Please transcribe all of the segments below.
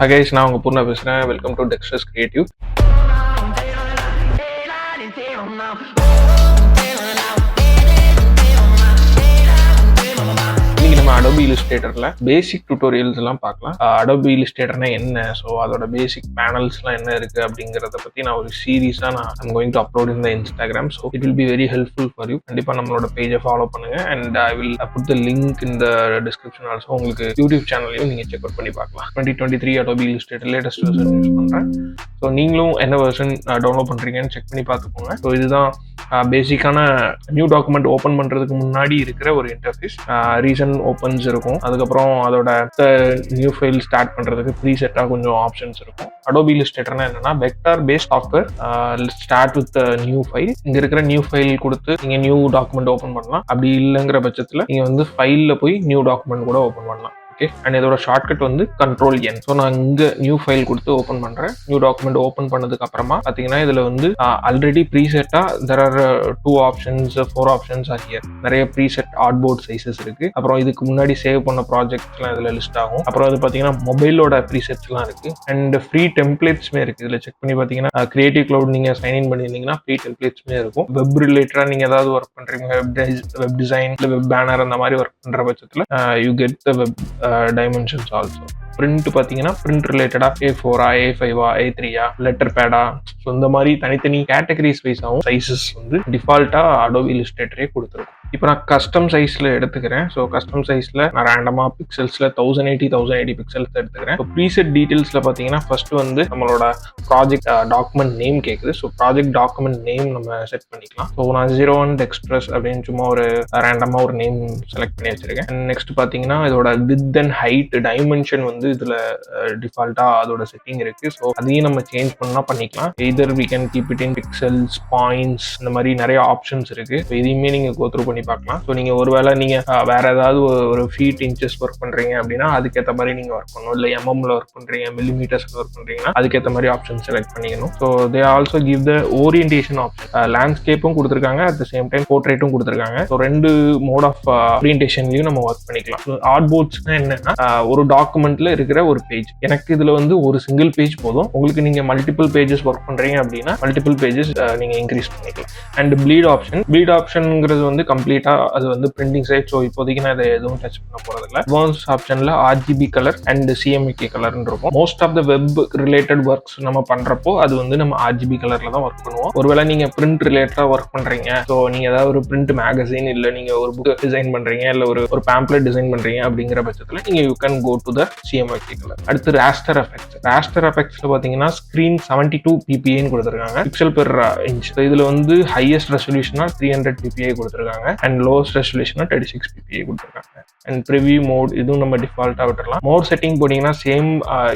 Again, நான் உங்க பூர்ணா பேசுறேன். Welcome to Texters Creative. Adobe Illustratorல பேசிக் டியூட்டோரியல்ஸ் எல்லாம் பார்க்கலாம். Adobe Illustratorனா என்ன, ஸோ அதோட பேசிக் பேனல்ஸ்லாம் என்ன இருக்கு அப்படிங்கிறத பத்தி நான் ஒரு சீரீஸா I'm going to upload in the Instagram, so it will be very helpful for you. கண்டிப்பா நம்மளோட பேஜை ஃபாலோ பண்ணுங்க and I will put the link in the description also. உங்களுக்கு யூடியூப் சேனல்லையும் நீங்க செக் அவுட் பண்ணி பார்க்கலாம். 2023 Adobe Illustrator latest version use பண்றேன். ஸோ நீங்களும் என்ன வெர்ஷன் டவுன்லோட் பண்றீங்கன்னு செக் பண்ணி பார்த்துக்கோங்க. ஸோ இதுதான் பேசிக்கான நியூ டாக்குமெண்ட் ஓப்பன் பண்றதுக்கு முன்னாடி இருக்கிற ஒரு இன்டர்ஃபேஸ். ரீசன்ட் ஓப்பன்ஸ் இருக்கும், அதுக்கப்புறம் அதோட நியூ ஃபைல் ஸ்டார்ட் பண்றதுக்கு ப்ரீசெட்டா கொஞ்சம் ஆப்ஷன்ஸ் இருக்கும். Adobe Illustratorனா என்னன்னா vector based software. Start with new file. இங்க இருக்கிற நியூ ஃபைல் கொடுத்து நீங்க நியூ டாக்குமெண்ட் ஓப்பன் பண்ணலாம். அப்படி இல்லைங்கிற பட்சத்துல நீங்க வந்து ஃபைல்ல போய் நியூ டாக்குமெண்ட் கூட ஓப்பன் பண்ணலாம். ஓகே, அண்ட் இதோட ஷார்ட்கட் வந்து Ctrl+N. ஸோ நான் இங்க நியூ ஃபைல் கொடுத்து ஓப்பன் பண்றேன். நியூ டாக்குமெண்ட் ஓப்பன் பண்ணதுக்கு அப்புறமா பாத்தீங்கன்னா இதுல வந்து ஆல்ரெடி ப்ரீசெட்டா there are 2 options 4 options are here. நிறைய ப்ரீசெட் ஆர்ட்போர்ட் சைஸஸ் இருக்கு. அப்புறம் இதுக்கு முன்னாடி சேவ் பண்ண ப்ராஜெக்ட்ஸ்லாம் இதுல லிஸ்ட் ஆகும். அப்புறம் அது பாத்தீங்கன்னா மொபைலோட ப்ரீசெட்ஸ்லாம் இருக்கு அண்ட் ஃப்ரீ டெம்ப்ளேட்ஸ்மே இருக்கு. இதுல செக் பண்ணி பாத்தீங்கன்னா கிரியேட்டிவ் கிளவுட் நீங்க சைன் இன் பண்ணிருந்தீங்கன்னா ஃப்ரீ டெம்ப்ளேட்ஸ்மே இருக்கும். வெப் ரிலேட்டடா நீங்க ஏதாவது ஒர்க் பண்றீங்க, வெப் டிசைன் இல்ல வெப் பேனர் அந்த மாதிரி ஒர்க் பண்ற பட்சத்துல you get the web dimensions also. Print பாத்தீங்கன்னா பிரிண்ட் ரிலேட்டடா A4 A5 A3 லெட்டர் பேடா, ஸோ இந்த மாதிரி தனித்தனி கேட்டகரிஸ் வைஸாகவும் சைஸஸ் வந்து டிஃபால்ட்டா Adobe Illustrator கொடுத்துருக்கும். இப்போ நான் கஸ்டம் சைஸ்ல எடுத்துக்கிறேன். ஸோ கஸ்டம் சைஸ்ல நான் ரேண்டமா பிக்சல்ஸ்ல 1080 பிக்சல்ஸ் எடுத்துக்கிறேன். ப்ரீசெட் டீடைல்ஸ்ல பாத்தீங்கன்னா ஃபர்ஸ்ட் வந்து நம்மளோட ப்ராஜெக்ட் டாக்குமெண்ட் நேம் கேக்குது. ஸோ ப்ராஜெக்ட் டாக்குமெண்ட் நேம் நம்ம செட் பண்ணிக்கலாம். ஸோ நான் 01 Express அப்படின்னு சும்மா ஒரு ரேண்டமா ஒரு நேம் செலக்ட் பண்ணி வச்சிருக்கேன். நெக்ஸ்ட் பாத்தீங்கன்னா இதோட வித் அண்ட் ஹைட் டைமென்ஷன் வந்து இதுல டிஃபால்ட்டா அதோட செட்டிங் இருக்கு. ஸோ அதையும் நம்ம சேஞ்ச் பண்ணா பண்ணிக்கலாம். Either we can keep it in pixels, points, இந்த மாதிரி நிறைய ஆப்ஷன்ஸ் இருக்கு. இதையுமே நீங்க கோ த்ரூ பண்ணி பார்க்கலாம். ஸோ நீங்க ஒருவேளை நீங்க வேற ஏதாவது ஒரு ஃபீட் இன்ச்சஸ் ஒர்க் பண்றீங்க அப்படின்னா அதுக்கேற்ற மாதிரி நீங்க ஒர்க் பண்ணணும். இல்லை எம்எம்ல ஒர்க் பண்றீங்க, மில்லிமீட்டர்ஸ்ல ஒர்க் பண்றீங்கன்னா அதுக்கேற்ற மாதிரி ஆப்ஷன் செலக்ட் பண்ணிக்கணும். So they also give the orientation option. லேண்ட்ஸ்கேப்பும் கொடுத்துருக்காங்க, அட் த சேம் டைம் போர்ட்ரேட்டும் கொடுத்துருக்காங்க. ஸோ ரெண்டு மோட் ஆஃப் ஓரியன்டேஷன்லயும் நம்ம ஒர்க் பண்ணிக்கலாம். ஆர்ட்போர்ட்ஸ்னா என்னன்னா ஒரு டாக்குமெண்ட்ல இருக்கிற ஒரு பேஜ். எனக்கு இதுல வந்து ஒரு சிங்கிள் பேஜ் போதும். உங்களுக்கு நீங்க மல்டிபிள் பேஜஸ் ஒர்க் பண்றீங்க அப்படின்னா மல்டிபிள் பேஜஸ் நீங்க இன்க்ரீஸ் பண்ணிக்கலாம். அண்ட் ப்ளீட் ஆப்ஷன்ங்கிறது வந்து கம்ப்ளீட்டா அது வந்து பிரிண்டிங் சைட். ஸோ இப்போதைக்கு நான் இதை எதுவும் டச் பண்ண போறது இல்லை. அட்வான்ஸ் ஆப்ஷன்ல RGB colour and CMYK colour இருக்கும். Most of the web related works நம்ம பண்றப்போ அது வந்து நம்ம RGB கலர்ல தான் ஒர்க் பண்ணுவோம். ஒருவேளை நீங்க பிரிண்ட் ரிலேட்டடா ஒர்க் பண்றீங்க, ஸோ நீங்க ஏதாவது ஒரு பிரிண்ட் மேகசின் இல்ல நீங்க ஒரு புக் டிசைன் பண்றீங்க, இல்ல ஒரு பேம்ப்ளெட் டிசைன் பண்றீங்க அப்படிங்கிற பட்சத்துல நீங்க you can go to the CMYK colour. அடுத்து ராஸ்டர் எஃபெக்ட்ஸ்ல பாத்தீங்கன்னா ஸ்கிரீன் 72 ppi கொடுத்திருக்காங்க, பிக்சல் பெர் இன்ச். இதுல வந்து ஹையஸ்ட் ரெசல்யூஷனா 300 ppi கொடுத்திருக்காங்க அண்ட் லோவஸ்ட் ரெசல்யூஷனா 36 ppi கொடுத்திருக்காங்க. அண்ட் ப்ரிவியூ மோட் இதுவும் நம்ம டிஃபால்ட்டா விட்டுறலாம். மோர் செட்டிங் போனீங்கன்னா சேம்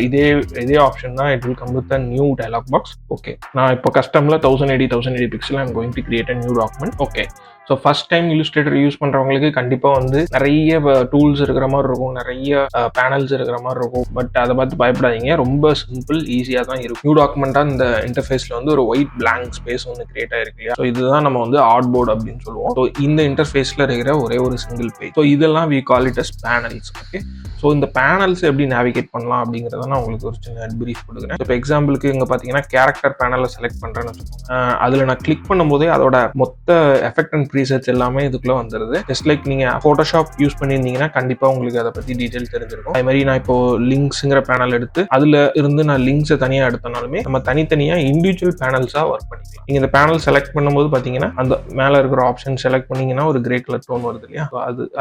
இதே ஆப்ஷன் தான். It will come with a new dialog box. Okay, நான் இப்போ கஸ்டம்ல 1080 pixel I'm going to create a new document. Okay, so first time Illustrator use பண்றவங்களுக்கு கண்டிப்பா வந்து நிறைய டூல்ஸ் இருக்கிற மாதிரி இருக்கும், நிறைய பேனல்ஸ் இருக்கிற மாதிரி இருக்கும். பட் அதை பார்த்து பயப்படாதீங்க, ரொம்ப சிம்பிள் ஈஸியாக தான் இருக்கும். நியூ டாக்குமெண்டா இந்த இன்டர்ஃபேஸ்ல வந்து ஒரு ஒயிட் பிளாங்க் ஸ்பேஸ் ஒன்று கிரியேட் ஆயிருக்கு இல்லையா? ஸோ இதுதான் நம்ம வந்து ஆர்ட்போர்ட் அப்படின்னு சொல்லுவோம். ஸோ இந்த இன்டர்ஃபேஸ்ல இருக்கிற ஒரே ஒரு சிங்கிள் பேஜ். ஸோ இதெல்லாம் we call it as panels. Okay, so இந்த பேனல்ஸ் எப்படி நேவிகேட் பண்ணலாம் அப்படிங்கிறத நான் உங்களுக்கு ஒரு சின்ன பிரீஃப் கொடுக்குறேன். இப்போ எக்ஸாம்பிளுக்கு இங்கே பார்த்தீங்கன்னா கேரக்டர் பேனலை செலக்ட் பண்ணுறேன்னு வச்சுக்கோங்க. அதில் நான் கிளிக் பண்ணும்போதே அதோட மொத்த எஃபெக்ட் அண்ட் ப்ரீசெட்ஸ் எல்லாமே இதுக்குள்ள வந்துருது. ஜஸ்ட் லைக் நீங்க போட்டோஷாப் யூஸ் பண்ணியிருந்தீங்கன்னா கண்டிப்பா உங்களுக்கு அதை பத்தி டீடைல் தெரிஞ்சிருக்கும். அதே மாதிரி நான் இப்போ லிங்க்ஸ்ங்கிற பேனல் எடுத்து அதுல இருந்து நான் லிங்க்ஸை தனியா எடுத்தனாலுமே நம்ம தனித்தனியா இண்டிவிஜுவல் பேனல்ஸா ஒர்க் பண்ணிக்கலாம். நீங்க இந்த பேனல் செலக்ட் பண்ணும்போது பாத்தீங்கன்னா அந்த மேல இருக்கிற ஆப்ஷன் செலக்ட் பண்ணீங்கன்னா ஒரு கிரே கலர் டோன் வருது இல்லையா?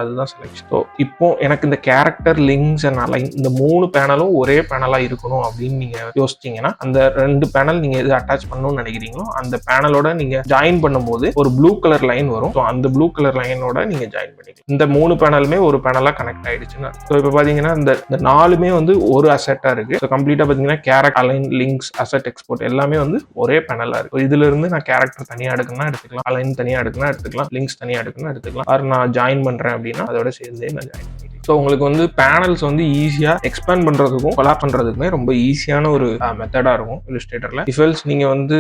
அதுதான் செலக்ஷன். ஸோ இப்போ எனக்கு இந்த கேரக்டர், லிங்க்ஸ் அண்ட் அலைன் இந்த 3 பேனலும் ஒரே பேனலா இருக்கணும் அப்படின்னு நீங்க யோசிச்சீங்கன்னா அந்த 2 பேனல் நீங்க எது அட்டாச் பண்ணணும்னு நினைக்கிறீங்களோ அந்த பேனலோட நீங்க ஜாயின் பண்ணும்போது ஒரு ப்ளூ கலர் லைன் வரும். அந்த ப்ளூ கலர் லைனோட நீங்க ஜாயின் பண்ணிக்கலாம். இந்த 3 பேனலுமே ஒரு பேனலா கனெக்ட் ஆயிடுச்சுன்னா ஸோ இப்போ பாத்தீங்கன்னா இந்த 4மே வந்து ஒரு அசெட்டா இருக்கு. ஸோ கம்ப்ளீட்டா பாத்தீங்கன்னா character, align, links, asset, export எல்லாமே வந்து ஒரே பேனலா இருக்கு. இதுல இருந்து நான் கேரக்டர் தனியா எடுக்கணும்னா எடுத்துக்கலாம், அலைன் தனியா எடுக்கணும்னா எடுத்துக்கலாம், லிங்க்ஸ் தனியா எடுக்கணும்னா எடுத்துக்கலாம். ஆர் நான் ஜாயின் பண்றேன் அப்படின்னா அதோட சேர்ந்தே நான் ஜாயின் பண்ணிக்கலாம். ஸோ உங்களுக்கு வந்து பேனல்ஸ் வந்து ஈஸியா எக்ஸ்பேண்ட் பண்றதுக்கும் கொலாப் பண்றதுக்குமே ரொம்ப ஈஸியான ஒரு மெத்தடா இருக்கும் Illustratorல. இஃப் எல்ஸ் நீங்க வந்து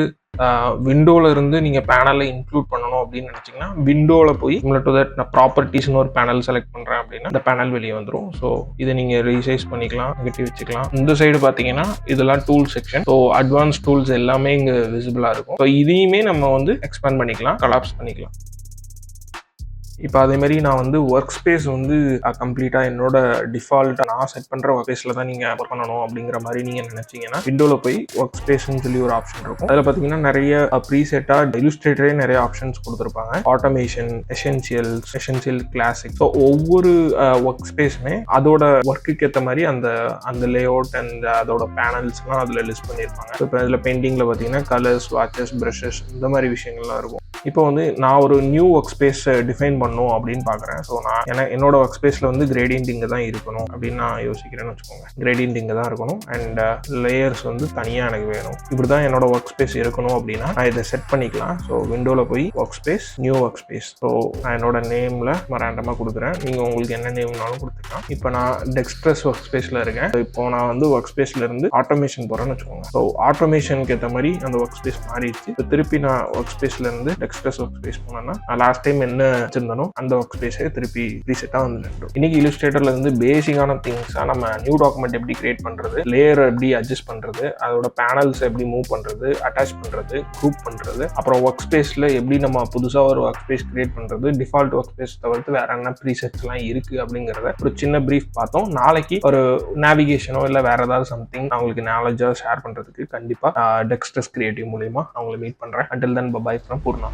விண்டோல இருந்து நீங்க பேனலை இன்க்ளூட் பண்ணணும் அப்படின்னு நினைச்சீங்கன்னா விண்டோல போய் சிமிலர் டு தட் நான் ப்ராப்பர்ட்டிஸ்னு ஒரு பேனல் செலக்ட் பண்றேன் அப்படின்னா இந்த பேனல் வெளியே வந்துடும். ஸோ இதை நீங்க ரீசைஸ் பண்ணிக்கலாம், நெகட்டிவ் வச்சுக்கலாம். இந்த சைடு பாத்தீங்கன்னா இதெல்லாம் tool section. So advance tools எல்லாமே இங்க விசிபிளா இருக்கும். ஸோ இதையுமே நம்ம வந்து எக்ஸ்பேண்ட் பண்ணிக்கலாம், கொலாப்ஸ் பண்ணிக்கலாம். இப்போ அதே மாதிரி நான் வந்து ஒர்க் ஸ்பேஸ் வந்து கம்ப்ளீட்டாக என்னோட டிஃபால்ட்டாக நான் செட் பண்ணுற ஒர்க் ஸ்பேஸில் தான் நீங்கள் ஒர்க் பண்ணணும் அப்படிங்கிற மாதிரி நீங்கள் நினச்சிங்கன்னா விண்டோவில் போய் ஒர்க் ஸ்பேஸ்ன்னு சொல்லி ஒரு ஆப்ஷன் இருக்கும். அதில் பார்த்தீங்கன்னா நிறைய ப்ரீசெட்டாக இல்லுஸ்ட்ரேட்டரே நிறைய ஆப்ஷன்ஸ் கொடுத்துருப்பாங்க. Automation, essential, classic. ஸோ ஒவ்வொரு ஒர்க் ஸ்பேஸுமே அதோட ஒர்க்குக்கு ஏற்ற மாதிரி அந்த லே அவுட் அண்ட் அதோட பேனல்ஸ்லாம் அதில் லிஸ்ட் பண்ணியிருப்பாங்க. இப்போ இதில் பெயிண்டிங்கில் பார்த்தீங்கன்னா கலர்ஸ், வாட்சஸ், ப்ரஷஸ் இந்த மாதிரி விஷயங்கள்லாம் இருக்கும். இப்போ வந்து நான் ஒரு நியூ ஒர்க் ஸ்பேஸ் டிஃபைன் பண்ணும் அப்படின்னு பார்க்குறேன். ஸோ நான் என்னோட ஒர்க் ஸ்பேஸில் வந்து கிரேடியன்ட் இங்கே தான் இருக்கணும் அப்படின்னு நான் யோசிக்கிறேன்னு வச்சுக்கோங்க. கிரேடியன்ட் இங்கே தான் இருக்கணும் அண்ட் லேயர்ஸ் வந்து தனியாக எனக்கு வேணும். இப்படி தான் என்னோட ஒர்க் ஸ்பேஸ் இருக்கணும் அப்படின்னா நான் இதை செட் பண்ணிக்கலாம். ஸோ விண்டோவில் போய் work space, new work space. So நான் என்னோட நேமில் ரேண்டமாக கொடுக்குறேன். நீங்கள் உங்களுக்கு என்ன நேம்னாலும் கொடுத்துக்கலாம். இப்போ நான் டெக்ஸ்ட்ரஸ் ஒர்க் ஸ்பேஸில் இருக்கேன். இப்போ நான் வந்து ஒர்க் ஸ்பேஸில் இருந்து ஆட்டோமேஷன் போகிறேன்னு வச்சுக்கோங்க. ஸோ ஆட்டோமேஷனுக்கு ஏற்ற மாதிரி அந்த ஒர்க் ஸ்பேஸ் மாறிடுச்சு. இப்போ திருப்பி நான் ஒர்க் ஸ்பேஸில் இருந்து டெக்ஸ்ட்ரஸ் ஒர்க் ஸ்பேஸ் போனேன்னா நான் லாஸ்ட் டைம் என்ன வச்சிருந்தேனோ அந்த ஒர்க் ஸ்பேஸே திருப்பி ரீசெட்டாக வந்து நின்றுடும். இன்னைக்கு இல்லுஸ்ட்ரேட்டர்ல இருந்து பேசிக்கான திங்ஸாக நம்ம நியூ டாக்குமெண்ட் எப்படி கிரியேட் பண்ணுறது, லேயர் எப்படி அட்ஜஸ்ட் பண்ணுறது, அதோட பேனல்ஸ் எப்படி மூவ் பண்ணுறது, அட்டாச் பண்ணுறது, குரூப் பண்ணுறது, அப்புறம் ஒர்க் ஸ்பேஸில் எப்படி நம்ம புதுசாக ஒரு ஒர்க் ஸ்பேஸ் கிரியேட் பண்ணுறது, டிஃபால்ட் ஒர்க் ஸ்பேஸ் தவிர்த்து வேற என்ன ப்ரீசெட்ஸ்லாம் இருக்குது அப்படிங்கிறத ஒரு சின்ன ப்ரீஃப் பார்த்தோம். நாளைக்கு ஒரு நேவிகேஷனோ இல்லை வேற ஏதாவது சம்திங் அவங்களுக்கு நாலேஜாக ஷேர் பண்ணுறதுக்கு கண்டிப்பாக டெக்ஸ்ட்ரஸ் கிரியேட்டிவ் மூலியமாக அவங்களை மீட் பண்ணுறேன். Until then, bye-bye from Purna.